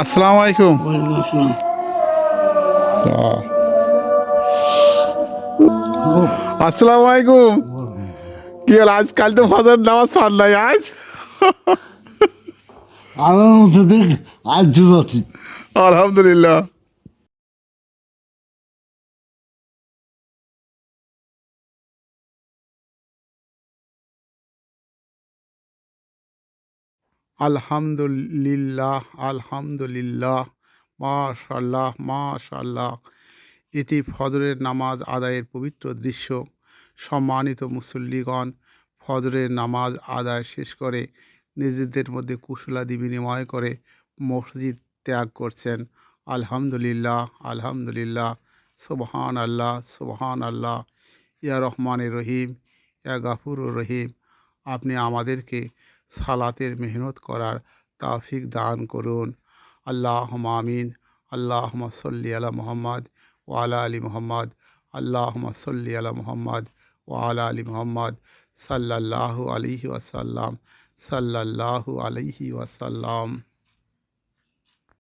আসসালামু আলাইকুম। আসসালামু আলাইকুম। কি হল, আজকাল তো ফজর নামাজ পড় নাই আজ? আলহামদুলিল্লাহ। আলহামদুলিল্লাহ, আলহামদুলিল্লাহ, মাশাআল্লাহ, মাশাআল্লাহ। এটি ফজরের নামাজ আদায়ের পবিত্র দৃশ্য। সম্মানিত মুসল্লিগণ, ফজরের নামাজ আদায় শেষ করে নিজেদের মধ্যে কুশলাদি বিনিময় করে মসজিদ ত্যাগ করছেন। আলহামদুলিল্লাহ, আলহামদুলিল্লাহ, সুবহান আল্লাহ, সুবহান আল্লাহ। ইয়া রহমানির রহিম, ইয়া গাফুরুর রহিম, আপনি আমাদেরকে সালাতের মেহনত করার তৌফিক দান করুন। আল্লাহুম্মা আমিন। আল্লাহুম্মা সাল্লি আলা মুহাম্মাদ ওয়া আলা আলি মুহাম্মাদ। আল্লাহুম্মা সাল্লি আলা মুহাম্মাদ ওয়া আলা আলি মুহাম্মাদ। সাল্লাল্লাহু আলাইহি ওয়াসাল্লাম, সাল্লাল্লাহু আলাইহি ওয়াসাল্লাম।